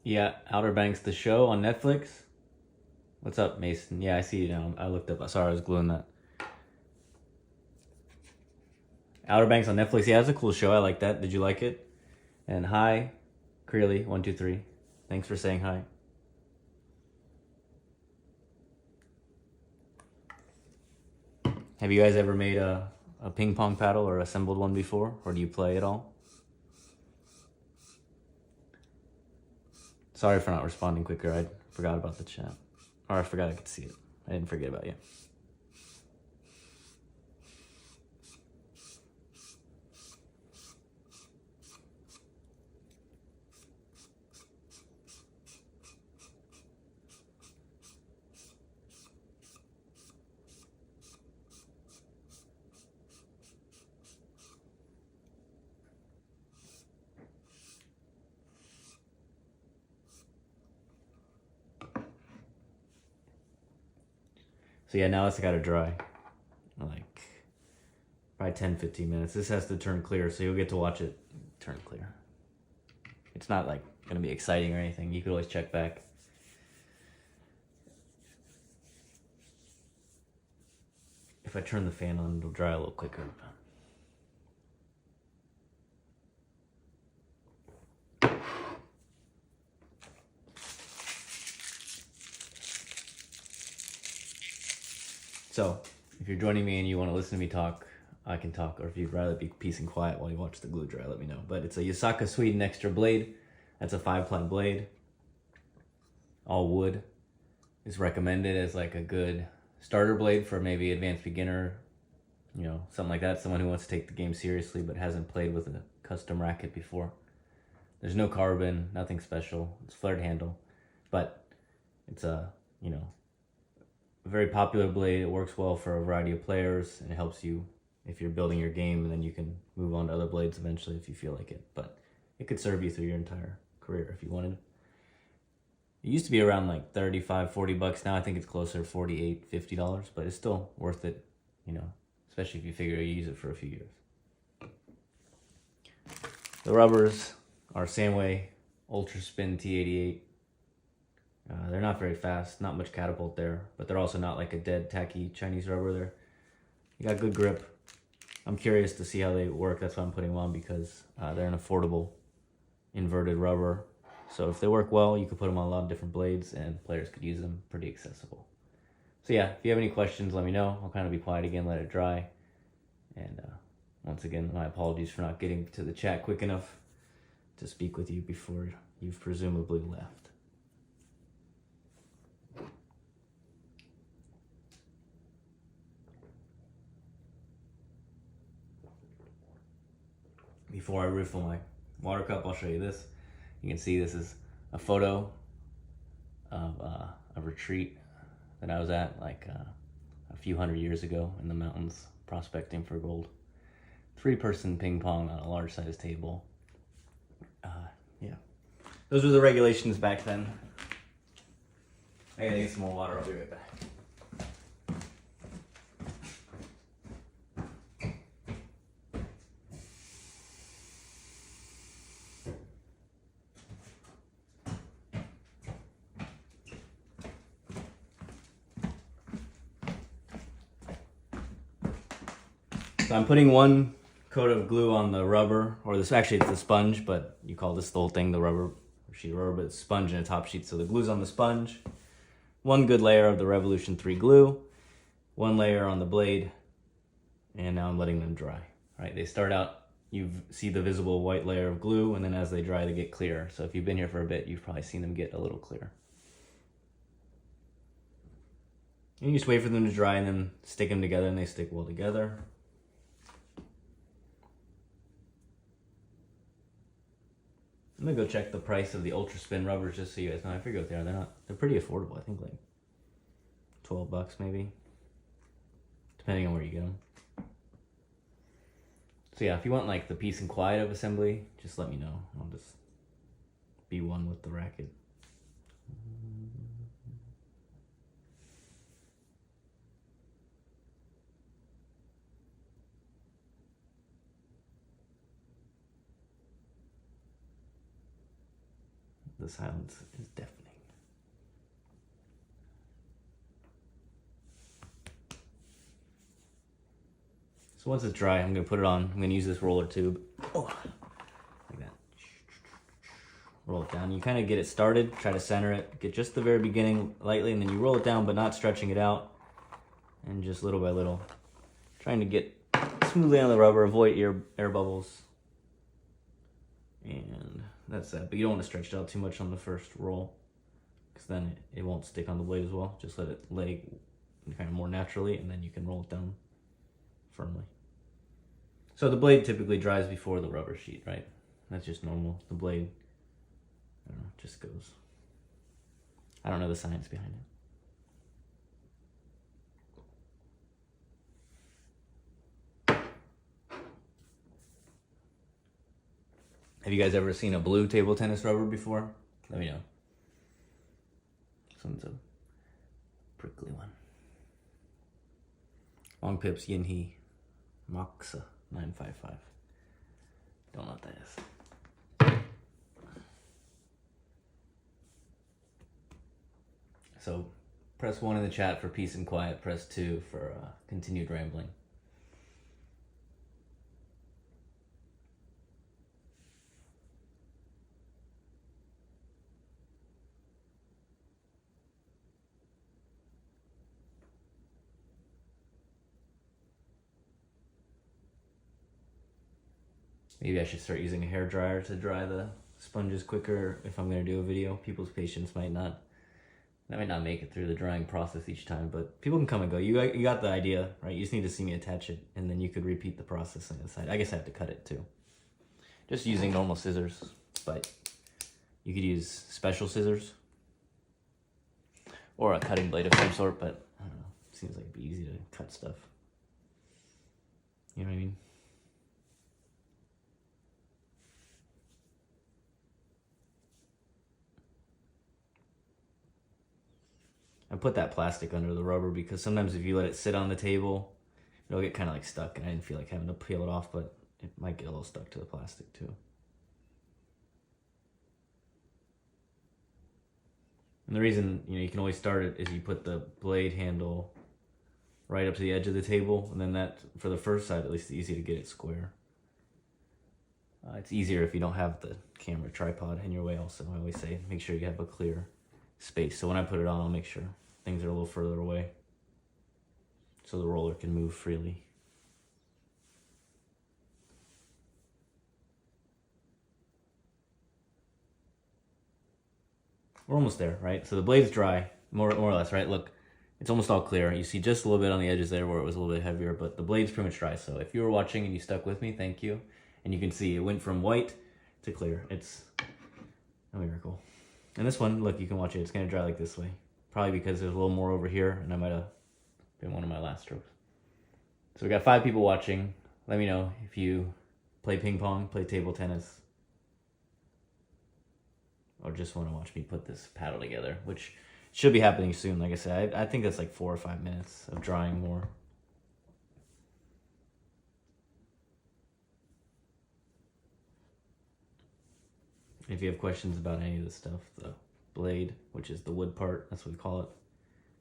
Yeah, Outer Banks, the show on Netflix. What's up, Mason? Yeah, I see you now. I looked up. Sorry, I was gluing that. Outer Banks on Netflix. Yeah, it's a cool show. I like that. Did you like it? And hi, Creely123. Thanks for saying hi. Have you guys ever made a ping pong paddle or assembled one before? Or do you play at all? Sorry for not responding quicker. I forgot about the chat. Or I forgot I could see it. I didn't forget about you. So yeah, now it's gotta dry. Like, probably 10-15 minutes. This has to turn clear, so you'll get to watch it turn clear. It's not like gonna be exciting or anything. You could always check back. If I turn the fan on, it'll dry a little quicker. So, if you're joining me and you want to listen to me talk, I can talk. Or if you'd rather be peace and quiet while you watch the glue dry, let me know. But it's a Yasaka Sweden Extra blade. That's a 5-ply blade. All wood. Is recommended as like a good starter blade for maybe advanced beginner, you know, something like that. Someone who wants to take the game seriously but hasn't played with a custom racket before. There's no carbon, nothing special. It's flared handle, but it's a, you know, a very popular blade. It works well for a variety of players, and it helps you if you're building your game, and then you can move on to other blades eventually if you feel like it. But it could serve you through your entire career if you wanted. It used to be around like 35, 40 bucks. Now I think it's closer to 48, $50, but it's still worth it, you know, especially if you figure you use it for a few years. The rubbers are Samway Ultra Spin T88. They're not very fast, not much catapult there, but they're also not like a dead tacky Chinese rubber there. You got good grip. I'm curious to see how they work. That's why I'm putting them on, because they're an affordable inverted rubber. So if they work well, you could put them on a lot of different blades and players could use them. Pretty accessible. So yeah, if you have any questions, let me know. I'll kind of be quiet again, let it dry. And once again, my apologies for not getting to the chat quick enough to speak with you before you've presumably left. Before I refill my water cup, I'll show you this. You can see this is a photo of a retreat that I was at like a few hundred years ago in the mountains prospecting for gold. 3-person ping pong on a large size table. Yeah, those were the regulations back then. I gotta get some more water. I'll be right back. So I'm putting one coat of glue on the rubber, or this actually it's the sponge, but you call this the whole thing the rubber sheet of rubber, but it's sponge and a top sheet. So the glue's on the sponge, one good layer of the Revolution 3 glue, one layer on the blade, and now I'm letting them dry. All right, they start out, you see the visible white layer of glue, and then as they dry, they get clearer. So if you've been here for a bit, you've probably seen them get a little clearer. And you just wait for them to dry and then stick them together, and they stick well together. I'm gonna go check the price of the Ultra Spin rubbers just so you guys know. I forget what they are. They're pretty affordable. I think like 12 bucks maybe, depending on where you get them. So yeah, if you want like the peace and quiet of assembly, just let me know. I'll just be one with the racket. The silence is deafening. So once it's dry, I'm going to put it on. I'm going to use this roller tube. Oh, like that. Roll it down. You kind of get it started, try to center it, get just the very beginning lightly, and then you roll it down but not stretching it out. And just little by little, trying to get smoothly on the rubber, avoid air bubbles. And that's that. But you don't want to stretch it out too much on the first roll, because then it won't stick on the blade as well. Just let it lay kind of more naturally, and then you can roll it down firmly. So the blade typically dries before the rubber sheet, right? That's just normal. The blade, I don't know, just goes. I don't know the science behind it. Have you guys ever seen a blue table tennis rubber before? Let me know. This one's a prickly one. Long pips Yinhe Rakza 955. Don't know what that is. So press 1 in the chat for peace and quiet. Press 2 for continued rambling. Maybe I should start using a hair dryer to dry the sponges quicker if I'm going to do a video. People's patience might not make it through the drying process each time, but people can come and go. You got the idea, right? You just need to see me attach it, and then you could repeat the process on the side. I guess I have to cut it too. Just using normal scissors, but you could use special scissors or a cutting blade of some sort, but I don't know. It seems like it'd be easy to cut stuff. You know what I mean? I put that plastic under the rubber because sometimes if you let it sit on the table, it'll get kind of like stuck, and I didn't feel like having to peel it off, but it might get a little stuck to the plastic too. And the reason, you can always start it is you put the blade handle right up to the edge of the table, and then that, for the first side at least, it's easy to get it square. It's easier if you don't have the camera tripod in your way also. I always say make sure you have a clear space. So when I put it on, I'll make sure things are a little further away so the roller can move freely. We're almost there, right? So the blade's dry, more or less, right? Look, it's almost all clear. You see just a little bit on the edges there where it was a little bit heavier, but the blade's pretty much dry. So if you were watching and you stuck with me, thank you. And you can see it went from white to clear. It's a miracle. And this one, look, you can watch it. It's going to dry like this way. Probably because there's a little more over here, and I might have been one of my last strokes. So we got 5 people watching. Let me know if you play ping pong, play table tennis, or just want to watch me put this paddle together, which should be happening soon. Like I said, I think that's like 4 or 5 minutes of drying more. If you have questions about any of this stuff, the blade, which is the wood part, that's what we call it.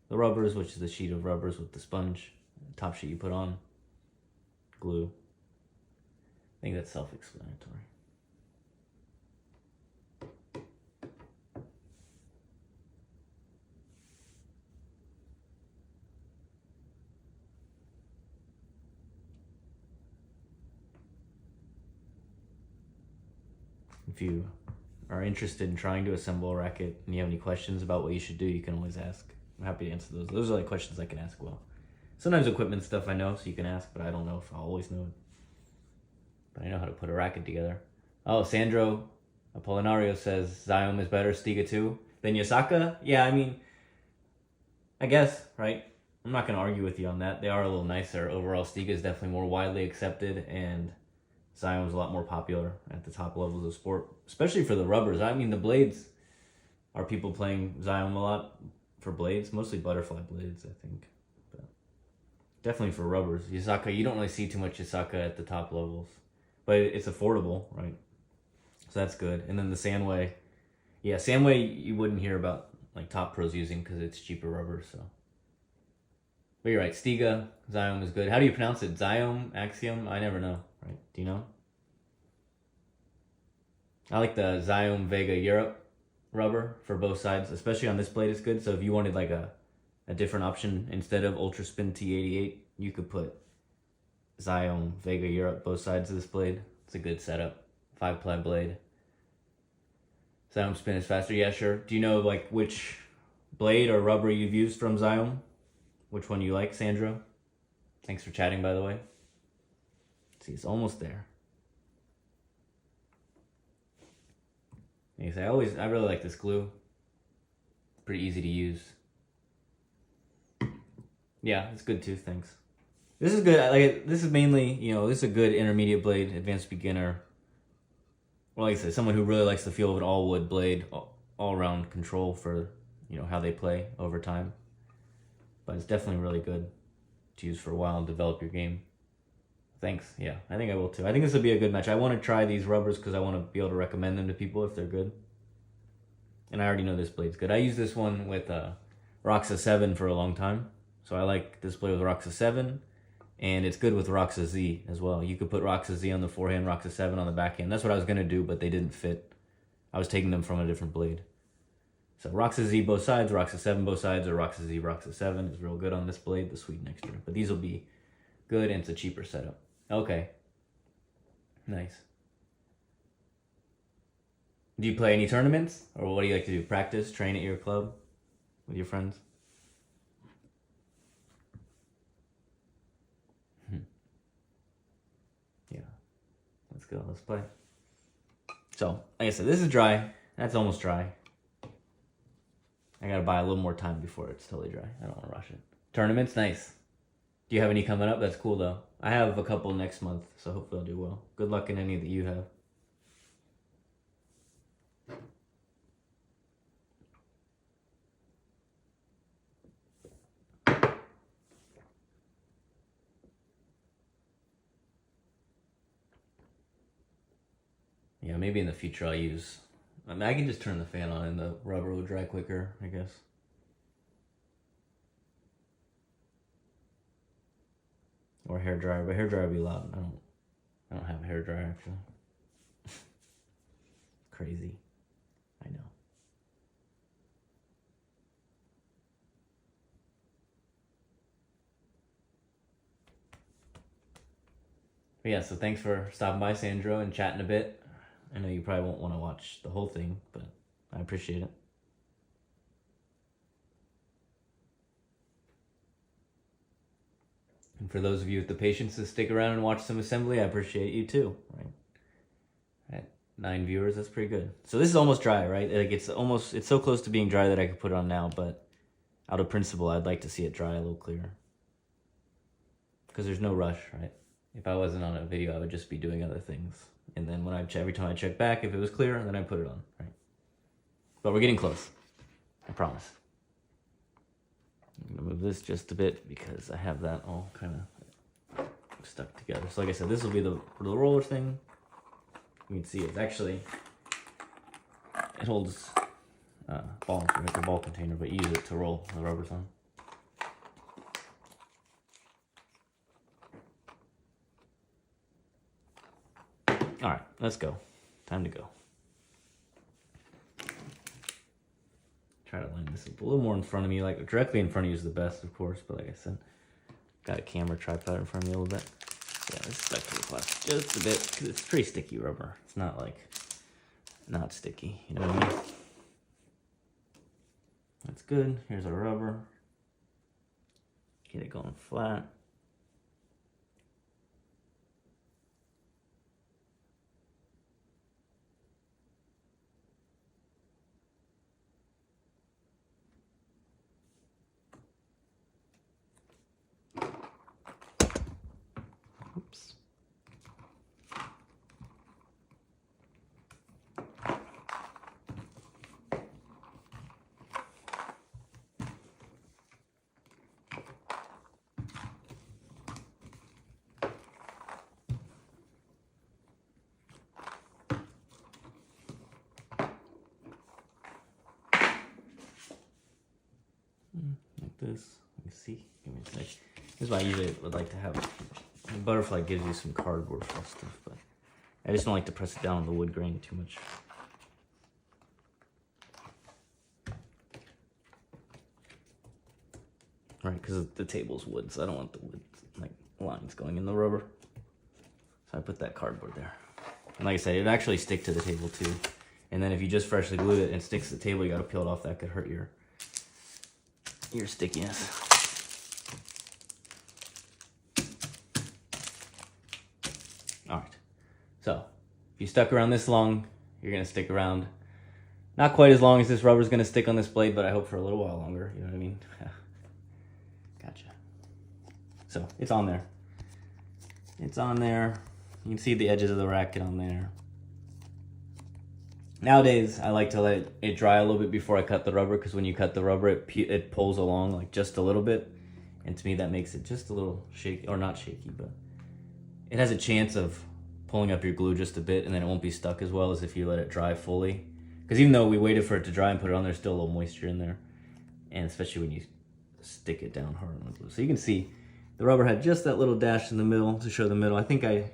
The rubbers, which is the sheet of rubbers with the sponge, the top sheet you put on, glue. I think that's self-explanatory. If you are interested in trying to assemble a racket and you have any questions about what you should do, you can always ask. I'm happy to answer those. Those are like questions I can ask well. Sometimes equipment stuff I know, so you can ask, but I don't know if I'll always know it. But I know how to put a racket together. Oh, Sandro Apolinario says Xiom is better, Stiga 2, than Yasaka? Yeah, I mean, I guess, right? I'm not going to argue with you on that. They are a little nicer. Overall, Stiga is definitely more widely accepted, and Xiom is a lot more popular at the top levels of sport, especially for the rubbers. I mean, the blades, are people playing Xiom a lot for blades? Mostly butterfly blades, I think. But definitely for rubbers. Yasaka, you don't really see too much Yasaka at the top levels, but it's affordable, right? So that's good. And then the Sandway Yeah, Samway you wouldn't hear about like top pros using because it's cheaper rubber. So, but you're right. Stiga Xiom is good. How do you pronounce it? Xiom, Axiom? I never know. Right? Do you know? I like the Xiom Vega Europe rubber for both sides, especially on this blade. It's good. So if you wanted like a different option instead of Ultra Spin T88, you could put Xiom Vega Europe both sides of this blade. It's a good setup. 5-ply blade. Xiom spin is faster. Yeah, sure. Do you know like which blade or rubber you've used from Xiom? Which one you like, Sandra? Thanks for chatting, by the way. See, it's almost there. And you say, I really like this glue. Pretty easy to use. Yeah, it's good too. Thanks. This is good. I like it. This is mainly, this is a good intermediate blade, advanced beginner. Well, like I said, someone who really likes the feel of an all wood blade, all around control for, how they play over time. But it's definitely really good to use for a while and develop your game. Thanks. Yeah, I think I will too. I think this will be a good match. I want to try these rubbers because I want to be able to recommend them to people if they're good. And I already know this blade's good. I used this one with Rakza 7 for a long time. So I like this blade with Rakza 7. And it's good with Rakza Z as well. You could put Rakza Z on the forehand, Rakza 7 on the backhand. That's what I was going to do, but they didn't fit. I was taking them from a different blade. So Rakza Z both sides, Rakza 7 both sides, or Rakza Z, Rakza 7 is real good on this blade, the Sweden Extra. But these will be good and it's a cheaper setup. Okay. Nice. Do you play any tournaments? Or what do you like to do? Practice? Train at your club? With your friends? Yeah. Let's go. Let's play. So, like I said, this is dry. That's almost dry. I gotta buy a little more time before it's totally dry. I don't want to rush it. Tournaments? Nice. Do you have any coming up? That's cool, though. I have a couple next month, so hopefully I'll do well. Good luck in any that you have. Yeah, maybe in the future I'll use... I can just turn the fan on and the rubber will dry quicker, I guess. Or hair dryer, but hair dryer would be loud. I don't have a hair dryer, actually. Crazy. I know. But yeah, so thanks for stopping by, Sandro, and chatting a bit. I know you probably won't want to watch the whole thing, but I appreciate it. And for those of you with the patience to stick around and watch some assembly, I appreciate you too, right? At 9 viewers, that's pretty good. So this is almost dry, right? Like it's so close to being dry that I could put it on now, but out of principle, I'd like to see it dry a little clearer. Because there's no rush, right? If I wasn't on a video, I would just be doing other things. And then every time I check back, if it was clear, then I put it on, right? But we're getting close. I promise. I'm gonna move this just a bit because I have that all kind of stuck together. So like I said, this will be the roller thing. You can see it's actually, it holds ball, it's a ball container, but you use it to roll the rubbers on. All right, let's go. Time to go. Try to line this up a little more in front of me. Like directly in front of you is the best, of course. But like I said, got a camera tripod in front of me a little bit. Yeah, this is stuck to the plastic just a bit because it's pretty sticky rubber. It's not like not sticky. You know what I mean? That's good. Here's our rubber. Get it going flat. Oops. this. Let me see. Give me a sec. This is why I usually would like to have. The butterfly gives you some cardboard for stuff, but I just don't like to press it down on the wood grain too much. Right, because the table's wood, so I don't want the wood like lines going in the rubber. So I put that cardboard there. And like I said, it'd actually stick to the table too. And then if you just freshly glued it and it sticks to the table, you gotta peel it off. That could hurt your stickiness. All right, so if you stuck around this long, you're gonna stick around. Not quite as long as this rubber's gonna stick on this blade, but I hope for a little while longer, you know what I mean? Gotcha. So it's on there. It's on there. You can see the edges of the racket on there. Nowadays, I like to let it dry a little bit before I cut the rubber, because when you cut the rubber, it pulls along like just a little bit. And to me, that makes it just a little shaky, or not shaky, but it has a chance of pulling up your glue just a bit, and then it won't be stuck as well as if you let it dry fully. Because even though we waited for it to dry and put it on, there's still a little moisture in there. And especially when you stick it down hard on the glue. So you can see the rubber had just that little dash in the middle to show the middle. I think I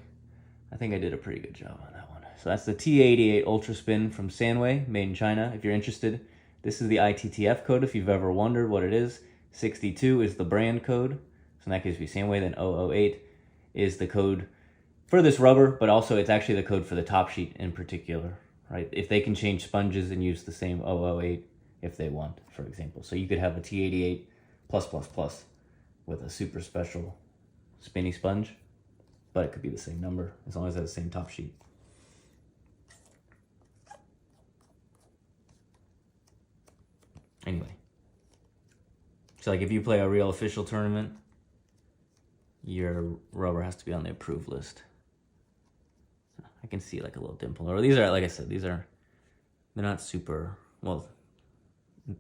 did a pretty good job on that one. So that's the T88 Ultra Spin from Sandway, made in China. If you're interested, this is the ITTF code if you've ever wondered what it is. 62 is the brand code. So in that case, it'd be Sandway. Then 008 is the code for this rubber, but also it's actually the code for the top sheet in particular, right? If they can change sponges and use the same 008 if they want, for example. So you could have a T88 plus with a super special spinny sponge, but it could be the same number as long as it has the same top sheet. Anyway, so like if you play a real official tournament, your rubber has to be on the approved list. I can see like a little dimple. Or these are, like I said, they're not super, well,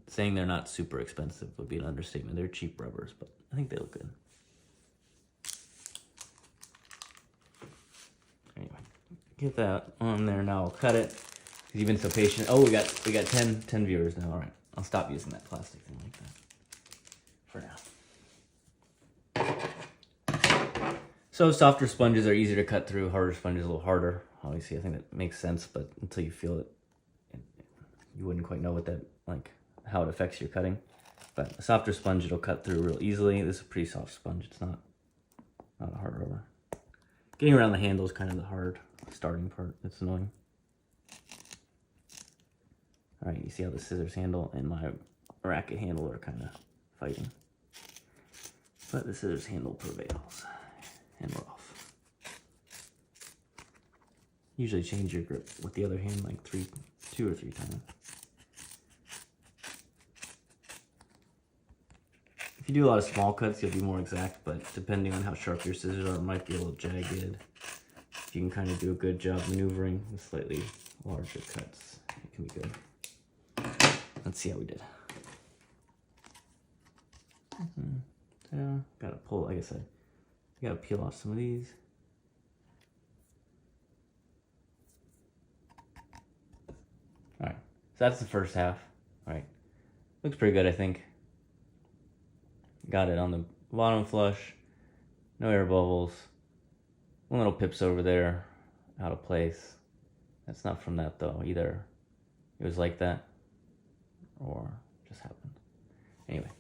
saying they're not super expensive would be an understatement. They're cheap rubbers, but I think they look good. Anyway, get that on there. Now I'll cut it. You've been so patient. Oh, we got 10 viewers now. All right, I'll stop using that plastic thing like that for now. So softer sponges are easier to cut through. Harder sponges a little harder. Obviously, I think that makes sense, but until you feel it, you wouldn't quite know what that, like, how it affects your cutting. But a softer sponge, it'll cut through real easily. This is a pretty soft sponge. It's not a hard rubber. Getting around the handle is kind of the hard starting part. It's annoying. All right, you see how the scissors handle and my racket handle are kind of fighting. But the scissors handle prevails. And we're off. Usually change your grip with the other hand like 2 or 3 times. If you do a lot of small cuts, you'll be more exact, but depending on how sharp your scissors are, it might be a little jagged. If you can kind of do a good job maneuvering with slightly larger cuts, it can be good. Let's see how we did. Gotta pull, like I said, you gotta peel off some of these. All right, so that's the first half. All right, looks pretty good, I think. Got it on the bottom flush, no air bubbles. One little pips over there, out of place. That's not from that though, either it was like that or just happened. Anyway,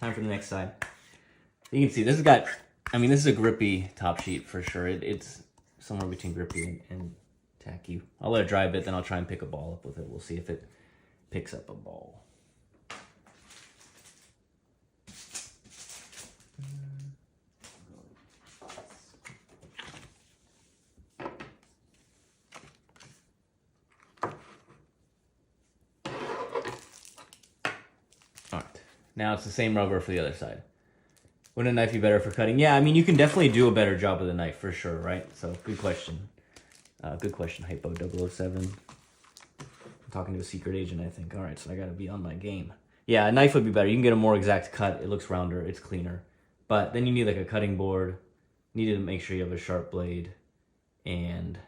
time for the next side. You can see this has got, I mean, this is a grippy top sheet for sure. It's somewhere between grippy and tacky. I'll let it dry a bit, then I'll try and pick a ball up with it. We'll see if it picks up a ball. All right, now it's the same rubber for the other side. Wouldn't a knife be better for cutting? Yeah, I mean, you can definitely do a better job with a knife for sure, right? So, good question. Good question, Hypo007. I'm talking to a secret agent, I think. All right, so I got to be on my game. Yeah, a knife would be better. You can get a more exact cut. It looks rounder. It's cleaner. But then you need like a cutting board. You need to make sure you have a sharp blade. And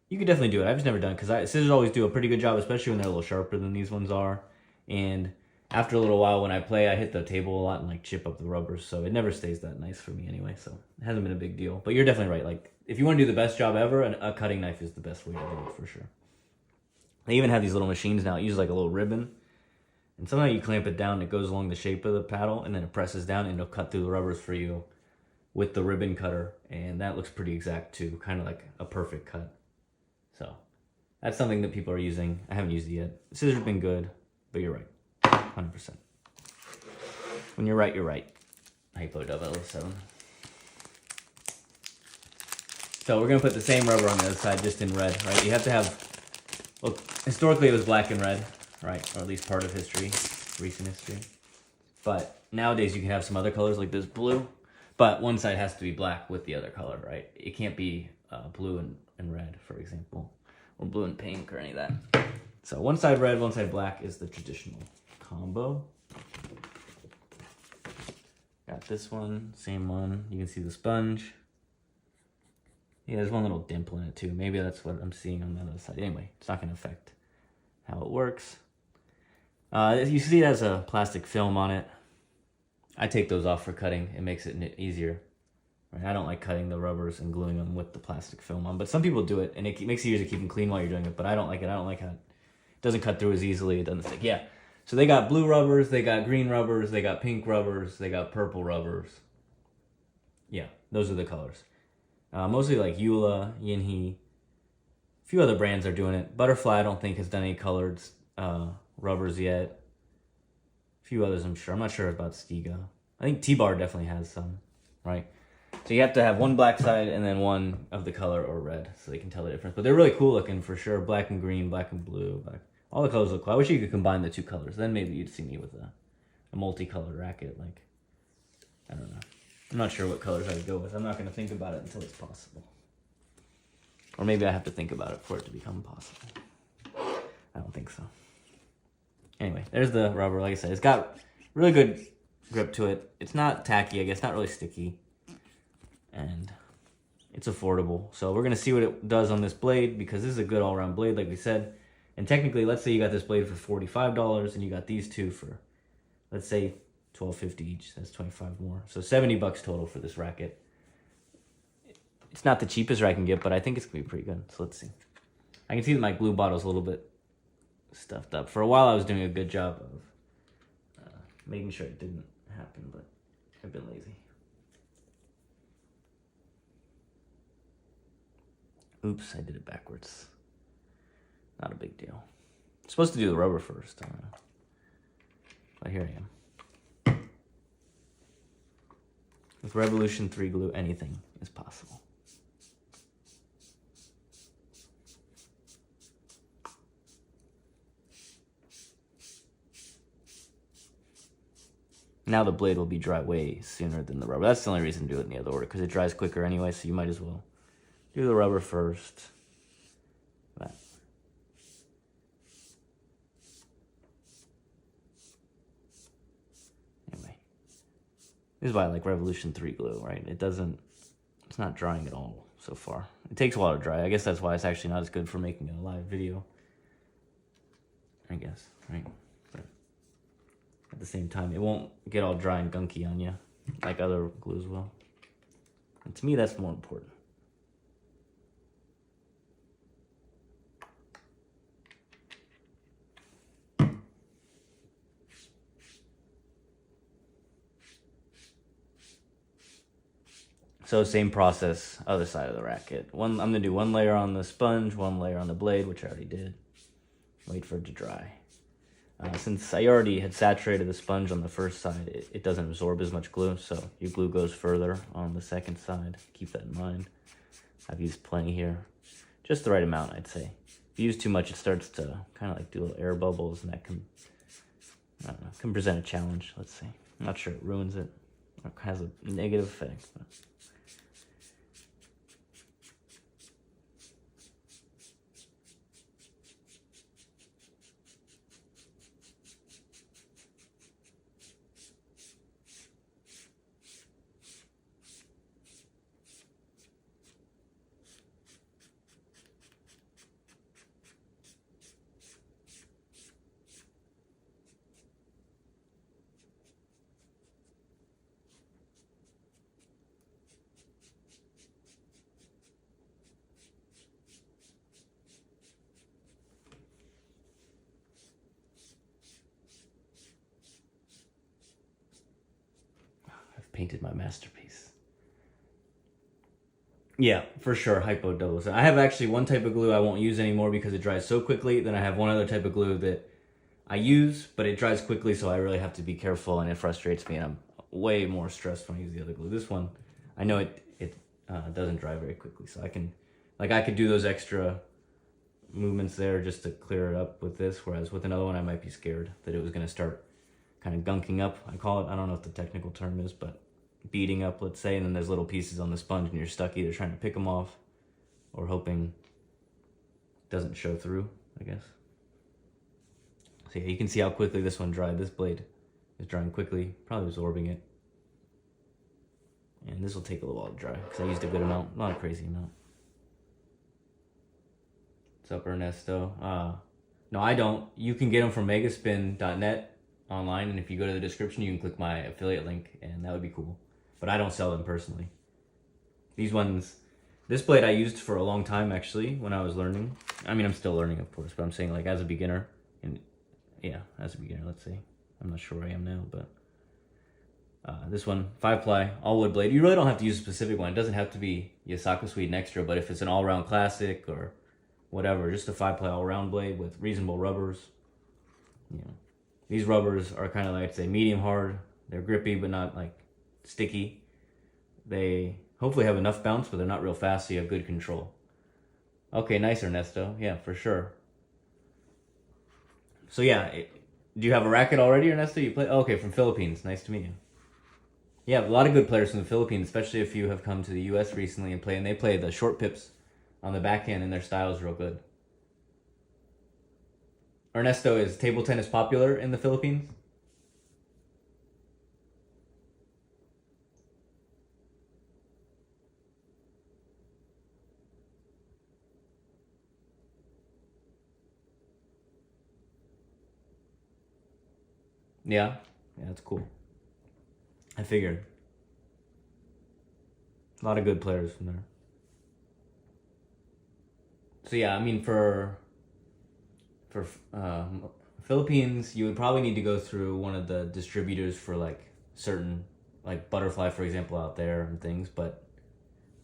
you could definitely do it. I've just never done it because scissors always do a pretty good job, especially when they're a little sharper than these ones are. And after a little while when I play, I hit the table a lot and like chip up the rubbers, so it never stays that nice for me anyway, so it hasn't been a big deal. But you're definitely right, like if you want to do the best job ever, a cutting knife is the best way to do it for sure. They even have these little machines now. It uses like a little ribbon, and somehow you clamp it down, it goes along the shape of the paddle, and then it presses down and it'll cut through the rubbers for you with the ribbon cutter, and that looks pretty exact too, kind of like a perfect cut. So that's something that people are using. I haven't used it yet. Scissors have been good, but you're right, 100%. When you're right, you're right. Hypo007. So we're gonna put the same rubber on the other side, just in red, right? You have to have, well, historically it was black and red, right? Or at least part of history, recent history. But nowadays you can have some other colors like this blue, but one side has to be black with the other color, right? It can't be blue and red, for example, or blue and pink or any of that. So one side red, one side black is the traditional combo. Got this one, same one. You can see the sponge. Yeah, there's one little dimple in it too. Maybe that's what I'm seeing on the other side. Anyway, it's not going to affect how it works. You see it has a plastic film on it. I take those off for cutting. It makes it easier. Right? I don't like cutting the rubbers and gluing them with the plastic film on, but some people do it, and it makes it easier to keep them clean while you're doing it, but I don't like it. I don't like how it doesn't cut through as easily. It doesn't stick. Yeah. So they got blue rubbers, they got green rubbers, they got pink rubbers, they got purple rubbers. Yeah, those are the colors. Mostly like Eula, Yinhe. A few other brands are doing it. Butterfly, I don't think, has done any colored rubbers yet. A few others, I'm sure. I'm not sure about Stiga. I think T-Bar definitely has some, right? So you have to have one black side and then one of the color or red so they can tell the difference. But they're really cool looking for sure. Black and green, black and blue. Black. All the colors look cool. I wish you could combine the two colors. Then maybe you'd see me with a multicolored racket. Like, I don't know. I'm not sure what colors I would go with. I'm not going to think about it until it's possible. Or maybe I have to think about it for it to become possible. I don't think so. Anyway, there's the rubber. Like I said, it's got really good grip to it. It's not tacky, I guess, not really sticky. And it's affordable. So we're going to see what it does on this blade, because this is a good all-around blade, like we said. And technically, let's say you got this blade for $45 and you got these two for, let's say, $12.50 each. That's 25 more. So $70 total for this racket. It's not the cheapest I can get, but I think it's going to be pretty good. So let's see. I can see that my glue bottle's a little bit stuffed up. For a while, I was doing a good job of making sure it didn't happen, but I've been lazy. Oops, I did it backwards. Not a big deal. I'm supposed to do the rubber first. I don't know. But here I am. With Revolution 3 glue, anything is possible. Now the blade will be dry way sooner than the rubber. That's the only reason to do it in the other order, because it dries quicker anyway, so you might as well do the rubber first. That. Anyway. This is why I like Revolution 3 glue, right? It's not drying at all so far. It takes a while to dry. I guess that's why it's actually not as good for making a live video. I guess, right? But at the same time, it won't get all dry and gunky on you like other glues will. And to me, that's more important. So same process, other side of the racket. I'm gonna do one layer on the sponge, one layer on the blade, which I already did. Wait for it to dry. Since I already had saturated the sponge on the first side, it doesn't absorb as much glue, so your glue goes further on the second side. Keep that in mind. I've used plenty here. Just the right amount, I'd say. If you use too much, it starts to kind of like do little air bubbles, and that can, I don't know, can present a challenge, let's say. I'm not sure it ruins it, or has a negative effect, but... painted my masterpiece. Yeah, for sure, Hypo 007. I have actually one type of glue I won't use anymore because it dries so quickly. Then I have one other type of glue that I use, but it dries quickly, so I really have to be careful, and it frustrates me, and I'm way more stressed when I use the other glue. This one, I know it doesn't dry very quickly, so I could do those extra movements there just to clear it up with this, whereas with another one I might be scared that it was going to start kind of gunking up, I call it. I don't know what the technical term is, but beating up, let's say, and then there's little pieces on the sponge and you're stuck either trying to pick them off or hoping it doesn't show through, I guess. So yeah, you can see how quickly this one dried. This blade is drying quickly, probably absorbing it. And this will take a little while to dry because I used a good amount, not a crazy amount. What's up, Ernesto? No, I don't. You can get them from megaspin.net online, and if you go to the description, you can click my affiliate link, and that would be cool. But I don't sell them personally. These ones, this blade I used for a long time, actually, when I was learning. I mean, I'm still learning, of course, but I'm saying, like, as a beginner, and yeah, as a beginner, let's say. I'm not sure where I am now, but this one, 5-ply, all-wood blade. You really don't have to use a specific one. It doesn't have to be Yasaka Sweden Extra, but if it's an all-round classic or whatever, just a 5-ply all-round blade with reasonable rubbers. You know, these rubbers are kind of like, I'd say, medium hard. They're grippy, but not like sticky. They hopefully have enough bounce, but they're not real fast, so you have good control. Okay, nice, Ernesto. Yeah, for sure. So yeah, do you have a racket already, Ernesto? You play? Oh, okay, from Philippines. Nice to meet you. Yeah, a lot of good players from the Philippines, especially if you have come to the U.S. recently and play. And they play the short pips on the backhand, and their style is real good. Ernesto, is table tennis popular in the Philippines? Yeah, that's cool. I figured. A lot of good players from there. So yeah, I mean, for Philippines, you would probably need to go through one of the distributors for like certain, like Butterfly, for example, out there and things. But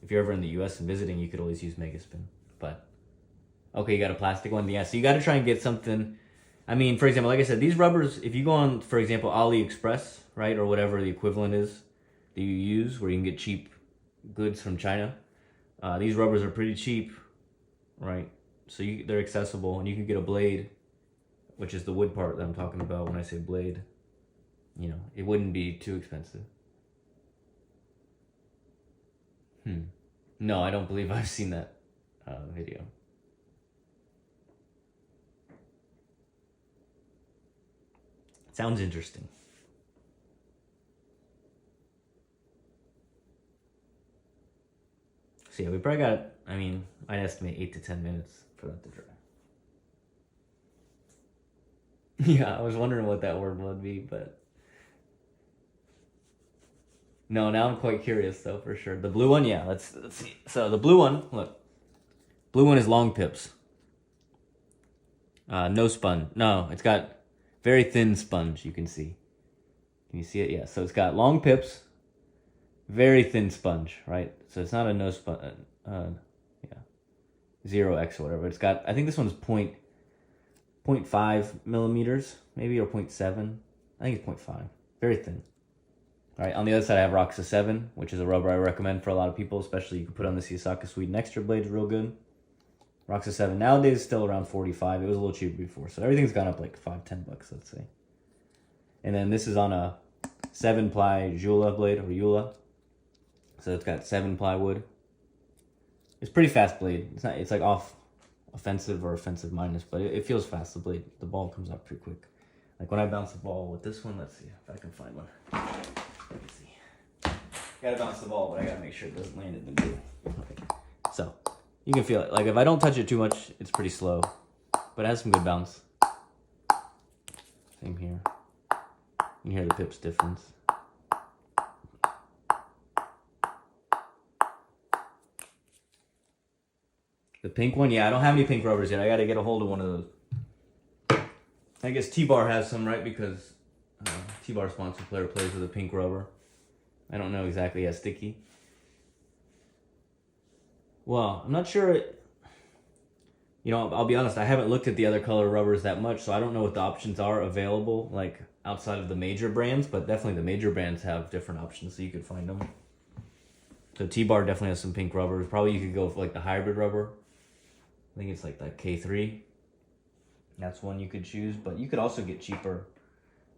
if you're ever in the U.S. and visiting, you could always use Megaspin. But okay, you got a plastic one, yeah. So you got to try and get something. I mean, for example, like I said, these rubbers, if you go on, for example, AliExpress, right, or whatever the equivalent is that you use, where you can get cheap goods from China, these rubbers are pretty cheap, right? So they're accessible, and you can get a blade, which is the wood part that I'm talking about when I say blade. You know, it wouldn't be too expensive. No, I don't believe I've seen that video. Sounds interesting. So yeah, we probably got, I mean, I'd estimate 8 to 10 minutes for that to dry. Yeah, I was wondering what that word would be, but no, now I'm quite curious though, for sure. The blue one, yeah, let's see. So the blue one, look. Blue one is long pips. No sponge. No, it's got very thin sponge, you can see. Can you see it? Yeah, so it's got long pips, very thin sponge, right? So it's not a no sponge, yeah, 0x or whatever. It's got, I think this one's 0.5 millimeters, maybe, or 0.7. I think it's 0.5. Very thin. All right, on the other side, I have Rakza 7, which is a rubber I recommend for a lot of people, especially you can put on this Yasaka Sweden Extra blade, real good. Rakza 7 nowadays is still around 45. It was a little cheaper before, so everything's gone up like $5-10, let's say. And then this is on a 7-ply Jula blade, or Yula. So it's got 7-ply wood. It's pretty fast blade. It's not. It's like off offensive or offensive minus, but it feels fast. The ball comes up pretty quick. Like when I bounce the ball with this one, let's see if I can find one. Let me see. Gotta bounce the ball, but I gotta make sure it doesn't land in the glue. Okay. So you can feel it. Like if I don't touch it too much, it's pretty slow, but it has some good bounce. Same here. You can hear the pips difference. The pink one, yeah, I don't have any pink rubbers yet. I gotta get a hold of one of those. I guess T-Bar has some, right? Because T-Bar sponsor player plays with a pink rubber. I don't know exactly how sticky. Well, I'm not sure. You know, I'll be honest, I haven't looked at the other color rubbers that much, so I don't know what the options are available, like outside of the major brands, but definitely the major brands have different options, so you could find them. So T-Bar definitely has some pink rubbers. Probably you could go for like the hybrid rubber. I think it's like the K3. That's one you could choose, but you could also get cheaper,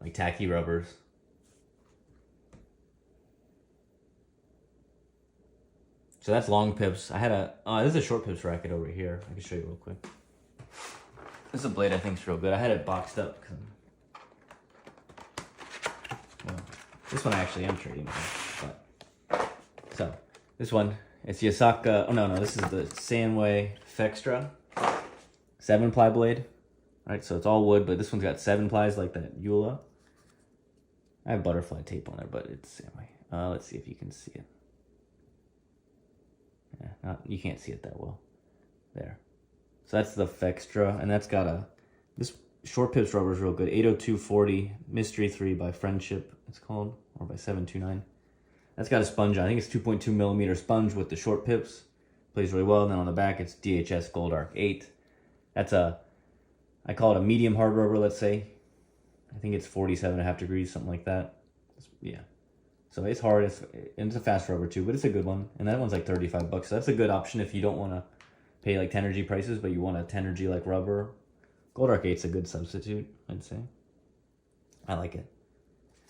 like tacky rubbers. So that's long pips. I had this is a short pips racket over here. I can show you real quick. This is a blade I think is real good. I had it boxed up. Well, this one I actually am trading with, but so this one, it's Yasaka. Oh no, this is the Sanway Fextra 7-ply blade. All right, so it's all wood, but this one's got 7 plies like that Eula. I have butterfly tape on there, but it's Sanway. Let's see if you can see it. Yeah, you can't see it that well. There. So that's the Fextra, and that's got this short pips rubber is real good. 80240 Mystery 3 by Friendship, it's called, or by 729. That's got a sponge on. I think it's 2.2 millimeter sponge with the short pips. Plays really well. And then on the back, it's DHS Gold Arc 8. That's I call it a medium hard rubber, let's say. I think it's 47.5 degrees, something like that. Yeah. So it's hard, and it's a fast rubber too, but it's a good one. And that one's like $35. So that's a good option if you don't want to pay like Tenergy prices, but you want a Tenergy like rubber. Gold Arc 8's a good substitute, I'd say. I like it.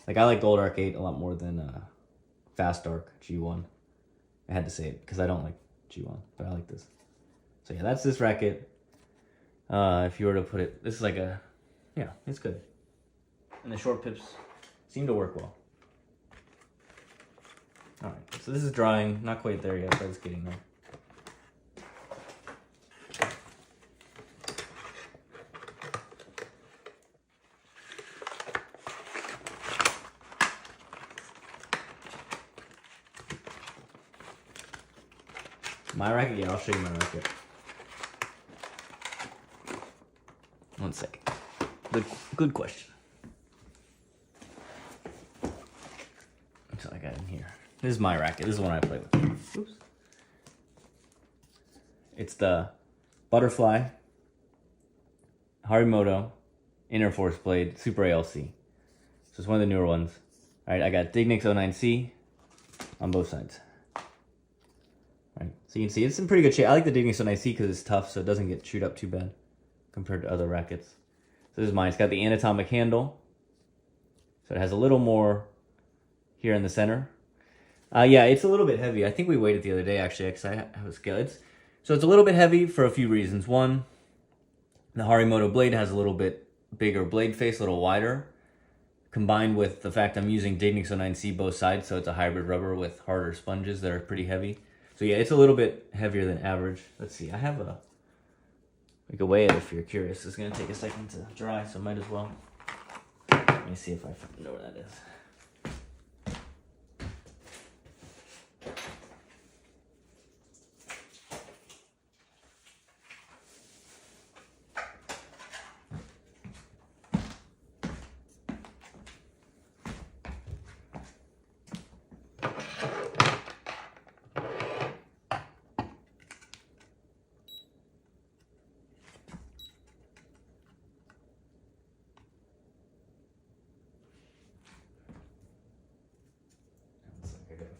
Like I like Gold Arc 8 a lot more than Fast Arc G1. I had to say it because I don't like G1, but I like this. So yeah, that's this racket. If you were to put it, this is like yeah, it's good. And the short pips seem to work well. All right, so this is drying. Not quite there yet, but it's getting there. My racket? Yeah, I'll show you my racket. One second. Good question. So I got in here. This is my racket. This is the one I play with. Oops. It's the Butterfly Harimoto Inner Force Blade Super ALC. So it's one of the newer ones. All right, I got Dignics 09C on both sides. All right, so you can see it's in pretty good shape. I like the Dignics 09C because it's tough, so it doesn't get chewed up too bad compared to other rackets. So this is mine. It's got the anatomic handle. So it has a little more here in the center. Yeah, it's a little bit heavy. I think we weighed it the other day, actually, because I have a scale. So it's a little bit heavy for a few reasons. One, the Harimoto blade has a little bit bigger blade face, a little wider, combined with the fact I'm using Dignics 09C both sides, so it's a hybrid rubber with harder sponges that are pretty heavy. So yeah, it's a little bit heavier than average. Let's see, I have we could weigh it if you're curious. It's going to take a second to dry, so might as well. Let me see if I know where that is.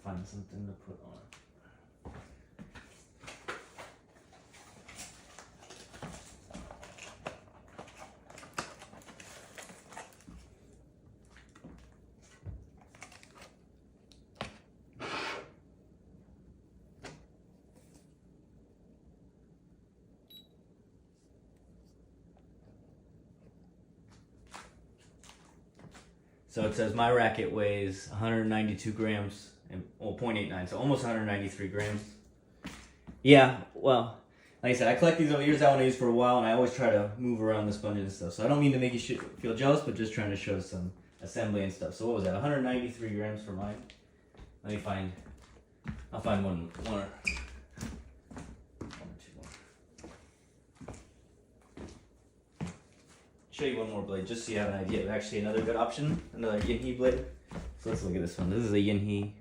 Find something to put on. So it says my racket weighs 192 grams. And, well, 0.89, so almost 193 grams. Yeah, well, like I said, I collect these over the years. I want to use for a while, and I always try to move around the sponges and stuff. So I don't mean to make you feel jealous, but just trying to show some assembly and stuff. So what was that? 193 grams for mine. Let me find. I'll find one or two more. Show you one more blade, just so you have an idea of actually another good option. Another Yinhe blade. So let's look at this one. This is a Yinhe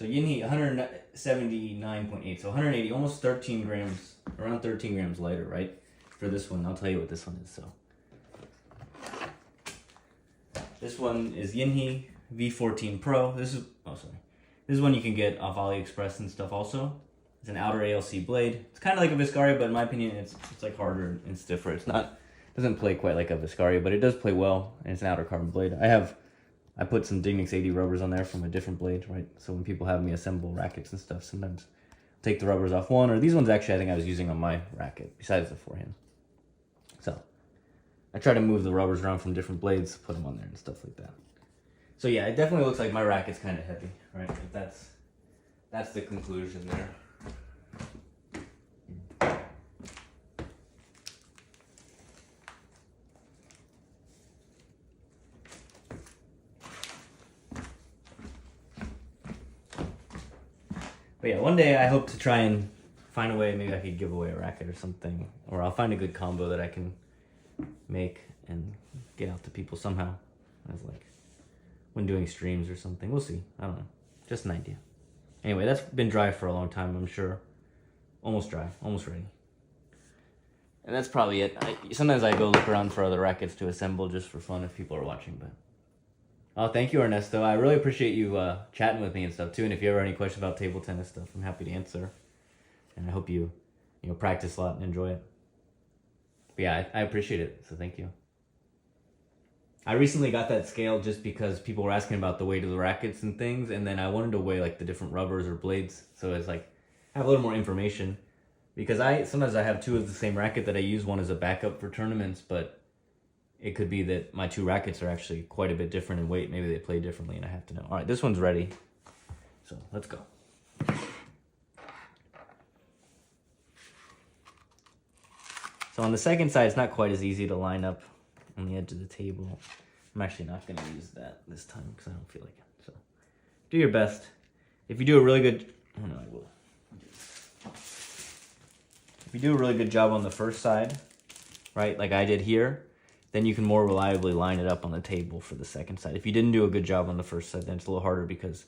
So Yinhe 179.8, so 180, almost 13 grams, around 13 grams lighter, right? For this one, I'll tell you what this one is. So this one is Yinhe V14 Pro. This is this is one you can get off AliExpress and stuff. Also, it's an outer ALC blade. It's kind of like a Viscaria, but in my opinion, it's like harder and stiffer. It's not doesn't play quite like a Viscaria, but it does play well, and it's an outer carbon blade. I put some Dignics 80 rubbers on there from a different blade, right? So when people have me assemble rackets and stuff, sometimes take the rubbers off one, or these ones actually I think I was using on my racket, besides the forehand. So I try to move the rubbers around from different blades, put them on there and stuff like that. So yeah, it definitely looks like my racket's kind of heavy, right? But that's the conclusion there. But yeah, one day I hope to try and find a way, maybe I could give away a racket or something, or I'll find a good combo that I can make and get out to people somehow, as like when doing streams or something. We'll see. I don't know. Just an idea. Anyway, that's been dry for a long time, I'm sure. Almost dry, almost ready. And that's probably it. Sometimes I go look around for other rackets to assemble just for fun if people are watching, but oh, thank you, Ernesto. I really appreciate you chatting with me and stuff too. And if you ever have any questions about table tennis stuff, I'm happy to answer. And I hope you practice a lot and enjoy it. But yeah, I appreciate it. So thank you. I recently got that scale just because people were asking about the weight of the rackets and things, and then I wanted to weigh like the different rubbers or blades, so it's like I have a little more information. Because sometimes I have two of the same racket that I use. One as a backup for tournaments, but it could be that my two rackets are actually quite a bit different in weight. Maybe they play differently and I have to know. All right, this one's ready. So let's go. So on the second side, it's not quite as easy to line up on the edge of the table. I'm actually not going to use that this time because I don't feel like it. So do your best. If you do a really good... Oh no, I will. If you do a really good job on the first side, right, like I did here, then you can more reliably line it up on the table for the second side. If you didn't do a good job on the first side, then it's a little harder because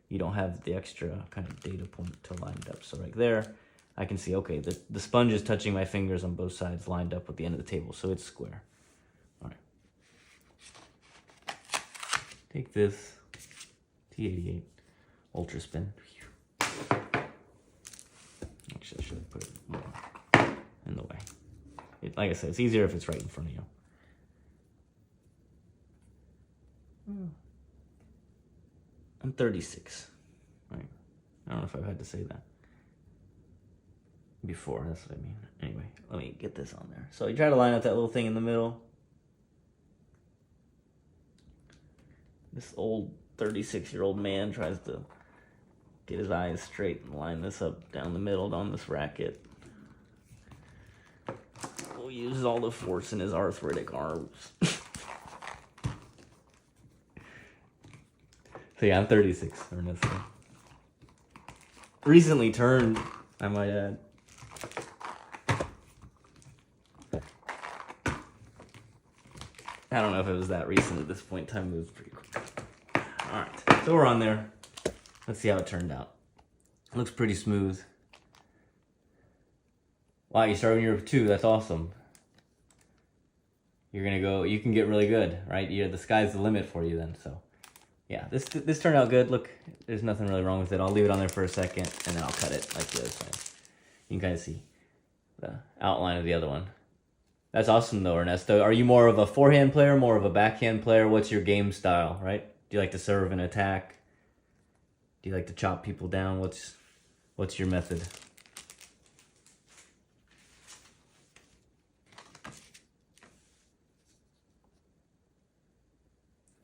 you don't have the extra kind of data point to line it up. So right there, I can see, okay, the sponge is touching my fingers on both sides lined up with the end of the table, so it's square. All right. Take this T88 Ultra Spin. Actually, I should put it more in the way. Like I said, it's easier if it's right in front of you. I'm 36. Right. I don't know if I've had to say that before. That's what I mean. Anyway, let me get this on there. So you try to line up that little thing in the middle. This old 36-year-old man tries to get his eyes straight and line this up down the middle on this racket. We'll use all the force in his arthritic arms. So yeah, I'm 36, Ernesto. Recently turned, I might add. I don't know if it was that recent at this point. Time moves pretty quick. Alright, so we're on there. Let's see how it turned out. It looks pretty smooth. Wow, you started when you were 2. That's awesome. You're gonna go. You can get really good, right? The sky's the limit for you then. So, yeah, this turned out good. Look, there's nothing really wrong with it. I'll leave it on there for a second, and then I'll cut it like the other side. You can kind of see the outline of the other one. That's awesome, though, Ernesto. Are you more of a forehand player, more of a backhand player? What's your game style, right? Do you like to serve and attack? Do you like to chop people down? What's your method?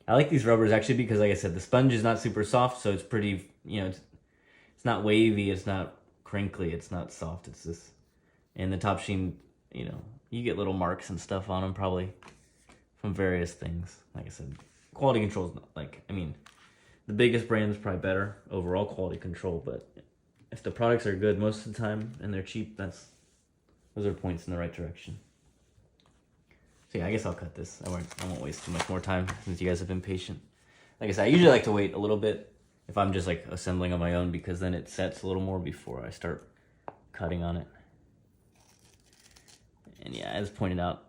I like these rubbers actually because, like I said, the sponge is not super soft, so it's pretty, it's not wavy, it's not crinkly, it's not soft, it's this. And the top sheen, you get little marks and stuff on them probably from various things. Like I said, quality control is the biggest brand is probably better overall quality control, but if the products are good most of the time and they're cheap, those are points in the right direction. So yeah, I guess I'll cut this. I won't waste too much more time since you guys have been patient. Like I said, I usually like to wait a little bit if I'm just like assembling on my own, because then it sets a little more before I start cutting on it. And yeah, as pointed out,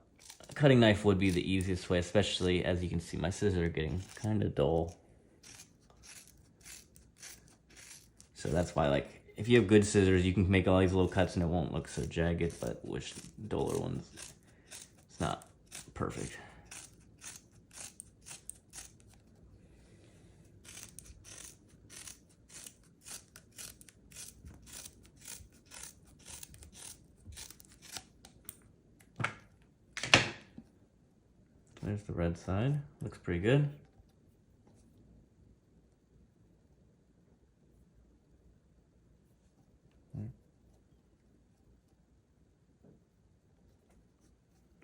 a cutting knife would be the easiest way, especially as you can see my scissors are getting kind of dull. So that's why, like, if you have good scissors, you can make all these little cuts and it won't look so jagged, but with duller ones, it's not perfect. There's the red side. Looks pretty good.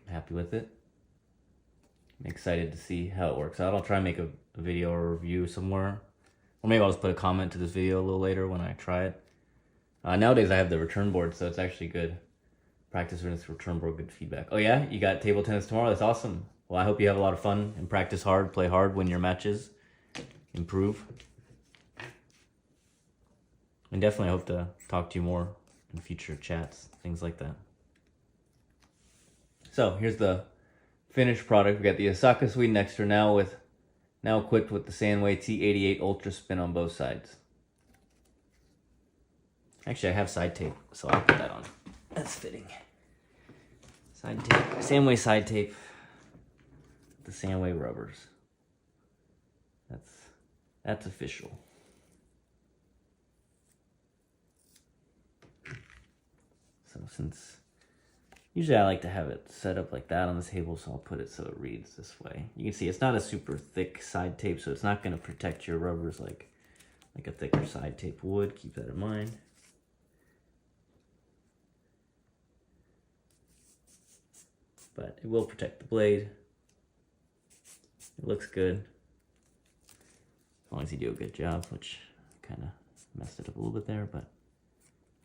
Happy with it. I'm excited to see how it works out. I'll try and make a video or review somewhere. Or maybe I'll just put a comment to this video a little later when I try it. Nowadays I have the return board, so it's actually good. Practice with this return board, good feedback. Oh yeah? You got table tennis tomorrow? That's awesome. Well, I hope you have a lot of fun and practice hard, play hard, win your matches, improve. And definitely hope to talk to you more in future chats, things like that. So here's the finished product. We got the Osaka Sweden Extra now equipped with the Sandway T88 Ultra Spin on both sides. Actually, I have side tape, so I'll put that on. That's fitting. Side tape, Sandway side tape. The Sandway rubbers. That's official. So since usually I like to have it set up like that on the table, so I'll put it so it reads this way. You can see it's not a super thick side tape, so it's not going to protect your rubbers like a thicker side tape would. Keep that in mind. But it will protect the blade. It looks good. As long as you do a good job, which kind of messed it up a little bit there, but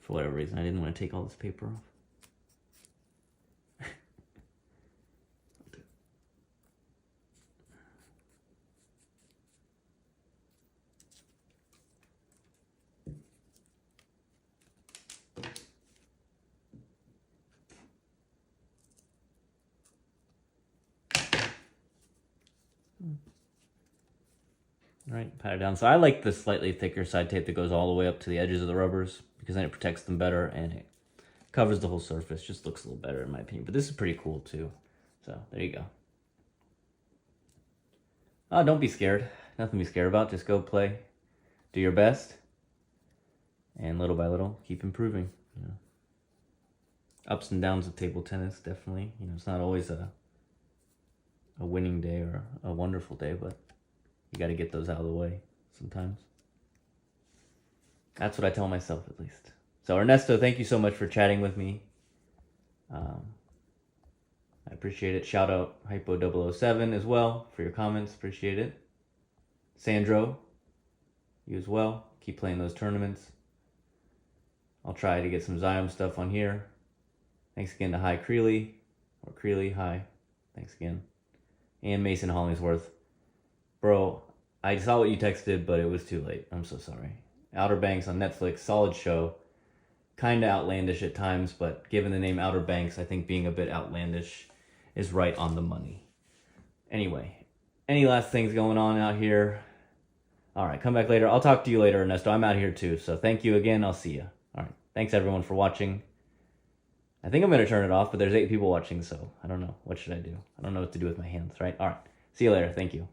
for whatever reason, I didn't want to take all this paper off. All right, pat it down. So I like the slightly thicker side tape that goes all the way up to the edges of the rubbers, because then it protects them better and it covers the whole surface. Just looks a little better in my opinion. But this is pretty cool too. So there you go. Oh, don't be scared. Nothing to be scared about. Just go play. Do your best. And little by little, keep improving. You know. Ups and downs of table tennis, definitely. You know, it's not always a winning day or a wonderful day, but you got to get those out of the way sometimes. That's what I tell myself, at least. So Ernesto, thank you so much for chatting with me. I appreciate it. Shout out Hypo007 as well for your comments. Appreciate it. Sandro, you as well. Keep playing those tournaments. I'll try to get some Zyom stuff on here. Thanks again to Hi Creeley, or Creeley, hi. Thanks again. And Mason Hollingsworth. Bro, I saw what you texted, but it was too late. I'm so sorry. Outer Banks on Netflix, solid show. Kind of outlandish at times, but given the name Outer Banks, I think being a bit outlandish is right on the money. Anyway, any last things going on out here? All right, come back later. I'll talk to you later, Ernesto. I'm out here too, so thank you again. I'll see you. All right, thanks everyone for watching. I think I'm going to turn it off, but there's 8 people watching, so I don't know. What should I do? I don't know what to do with my hands, right? All right, see you later. Thank you.